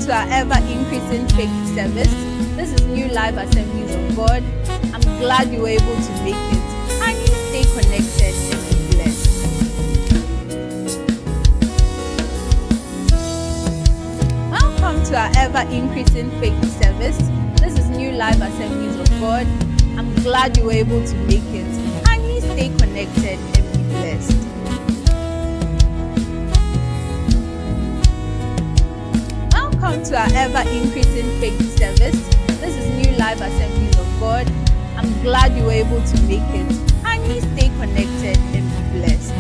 to our ever-increasing faith service. This is New Life Assemblies of God. I'm glad you were able to make it. And you stay connected and be blessed. Welcome to our ever-increasing faith service. This is New Life Assemblies of God. I'm glad you were able to make it. And you stay connected and be blessed. Welcome to our ever-increasing faith service. This is New Life Assemblies of God. I'm glad you were able to make it. And you stay connected and be blessed.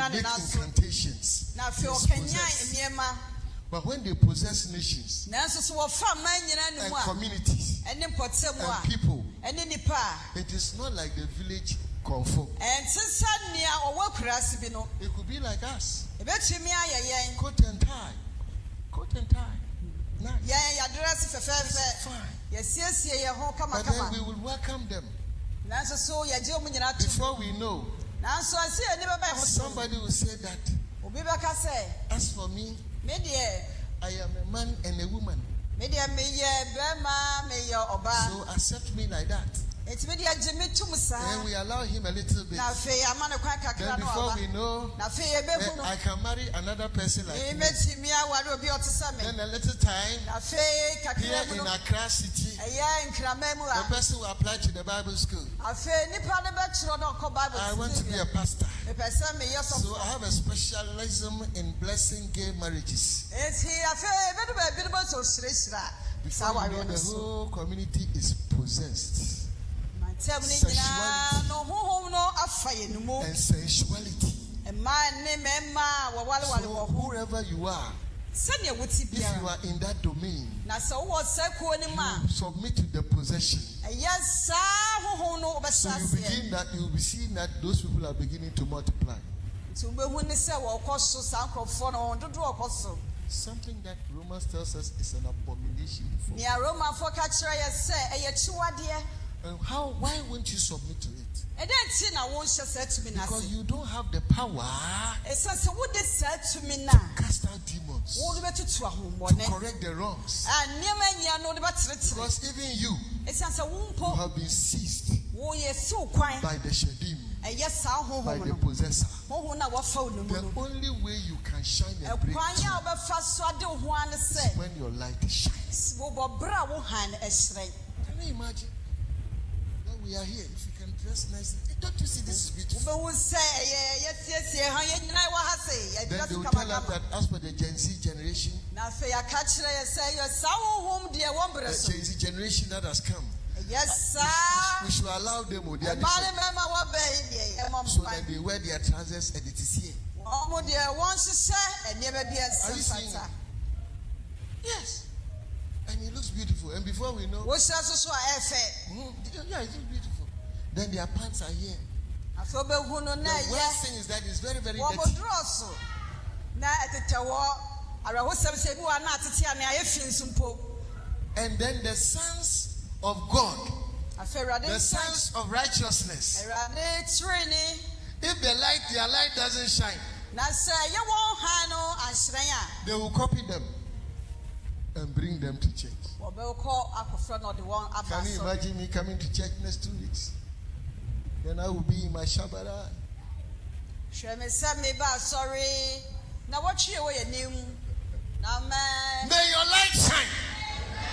make incantations. But when they possess nations and communities and people, it is not like the village comfort. It could be like us. Coat and tie. Nice. Fine. But then we will welcome them. Before we know, somebody will say that, as for me, I am a man and a woman. So accept me like that. And we allow him a little bit. Then before we know, I can marry another person like me. Then a little time, here in Accra City, the person will apply to the Bible school. I want to be a pastor. So I have a specialism in blessing gay marriages. Before you know, the whole community is possessed. Sexuality and sensuality. So whoever you are, if you are in that domain, you submit to the possession. So you will be seeing that those people are beginning to multiply. Something that Romans tells us is an abomination. And why won't you submit to it? Because you don't have the power to cast out demons, to correct the wrongs. Because even you have been seized by the shedim, by the possessor. The only way you can shine and break through is when your light shines. Can you imagine? We are here. If you can dress nicely, don't you see this is beautiful? Then they will tell us that as for the Gen Z generation, the Gen Z generation that has come, we should allow them. So that they wear their trousers and it is here. Are you seeing it? Yes. And it looks beautiful. And before we know, yeah, it looks beautiful. Then their pants are here. The worst thing is that it's very, very dirty. And then the sons of God, the sons of righteousness, if their light doesn't shine, they will copy them and bring them to church. Can you imagine me coming to church next 2 weeks? Then I will be in my Shabbat. May your light shine.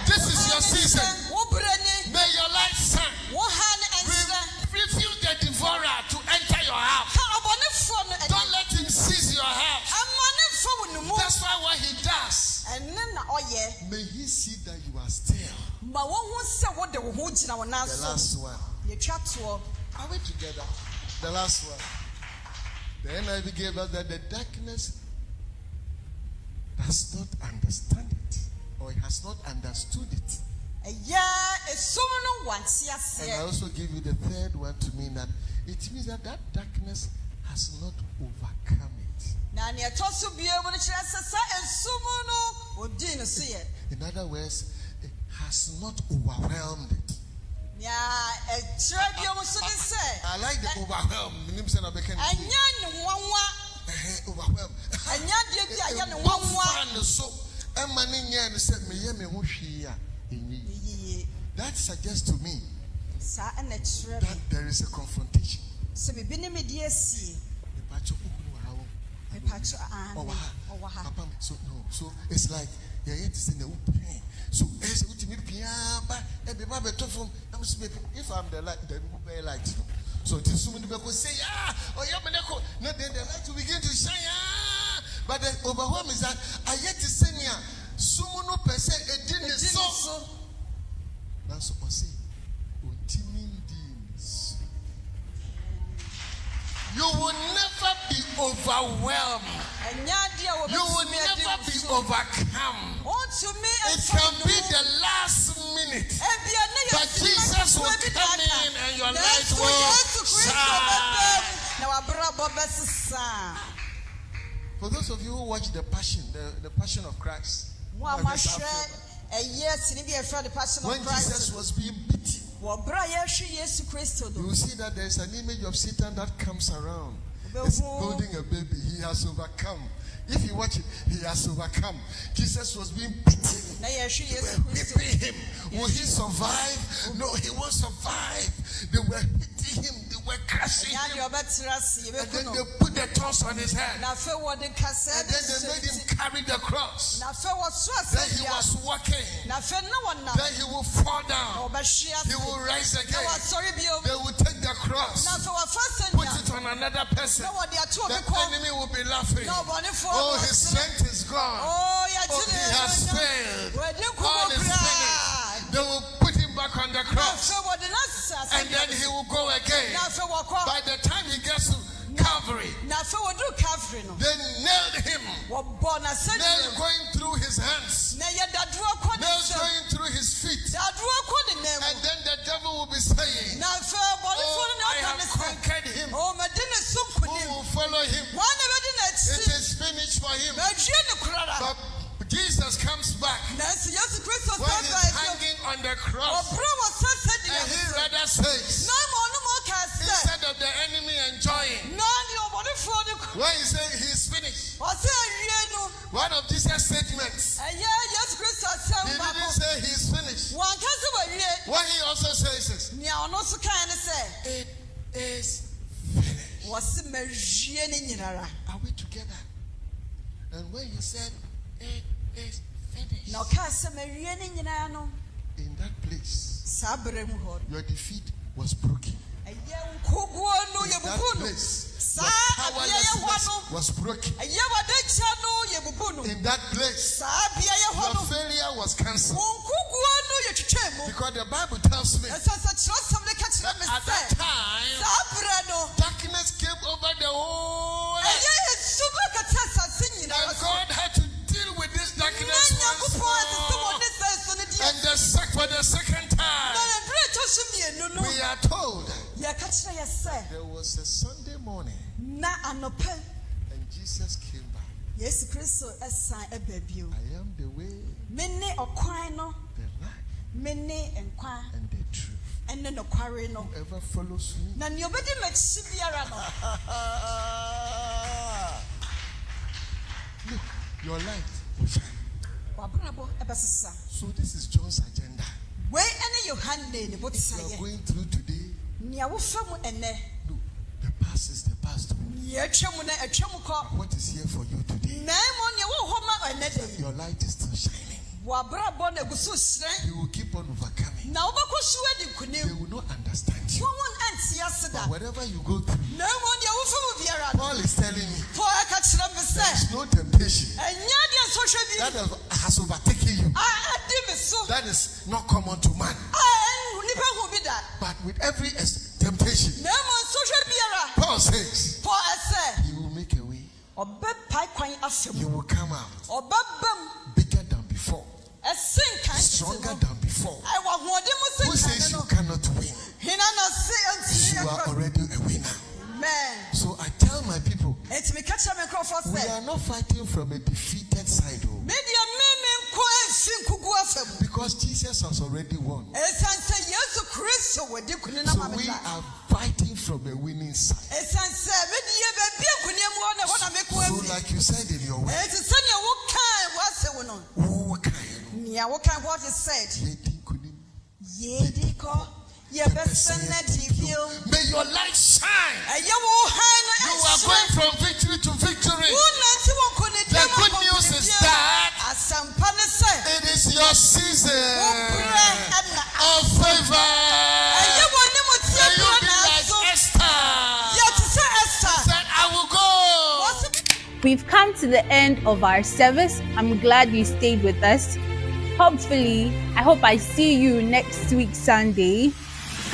This is your season. May your light shine. Refuse the devourer to enter your house. Don't let him seize your house. That's why what he does, may he see that you are still. The last one. Are we together? The last one. The NIV gave us that the darkness does not understand it, or it has not understood it. And I also give you the third one to mean that it means that darkness has not overcome it. In other words, it has not overwhelmed it. I like the overwhelm. That suggests to me that there is a confrontation. So it's like so if I'm the light, then we light. So till soon people say, then the light will begin to shine. But the overwhelm is that I yet to send ya sumuno per se a dinner so. That's what I say. You will never be overwhelmed. You will never be overcome. It can be the last minute, but Jesus will come in and your light will shine. For those of you who watch the Passion of Christ, when Jesus was being beaten, you will see that there is an image of Satan that comes around. He's holding a baby. He has overcome. If you watch it, he has overcome. Jesus was being beaten. They were whipping him. Will he survive? No, he won't survive. They were hitting him. They were crushing him. And then they put their tongues on his head. And then they made him carry the cross. Then he was walking. Then he will fall down. He will rise again. They will take the cross, put it on another person. The enemy will be laughing. Oh, his strength is gone. Oh, he has failed. All is finished. They will put him back on the cross. And then he will go again. By the time he gets to Calvary, they nailed him. Nails going through his hands. Nails going through his feet. And then the devil will be saying, oh, I have conquered him. Who will follow him? It is finished for him. But Jesus comes back when he's hanging on the cross. And he rather says, instead of the enemy enjoying, when he says he's finished, one of Jesus' statements, he didn't say he's finished. What he also says is, it is finished. Are we together? And when he said, it is finished, in that place, your defeat was broken. In that place, your powerlessness was broken. In that place, your failure was cancelled. Because the Bible tells me that at that time, darkness came over the whole earth. And God had to deal with this darkness once more. And for the second time, we are told there was a Sunday morning and Jesus came back. I am the way, the life, and the truth. Whoever follows me, look, your light will shine. So this is John's agenda. What you are going through today, look, the past is the past. What is here for you today? Your light is still shining. You will keep on overcoming. They will not understand you. But whatever you go through, Paul is telling me there is no temptation that has overtaken you that is not common to man. But with every temptation, Paul says, he will make a way. You will come out bigger than before, stronger than before. Who says you cannot win? You are already a winner. So I tell my people, we are not fighting from a defeated side. Because Jesus has already won. So we are fighting from a winning side. So like you said in your word, what you said, may your light shine. You are going from victory to victory. The good news is that it is your season of favor. May you be like Esther. Said, I will go. We've come to the end of our service. I'm glad you stayed with us. Hopefully, I hope I see you next week Sunday.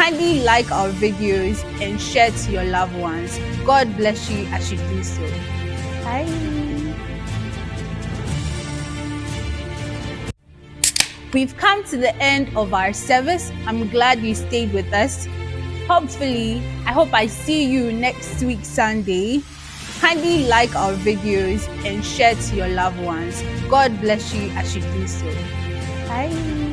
Kindly like our videos and share to your loved ones. God bless you as you do so. Bye. We've come to the end of our service. I'm glad you stayed with us. Hopefully, I hope I see you next week Sunday. Kindly like our videos and share to your loved ones. God bless you as you do so. Bye.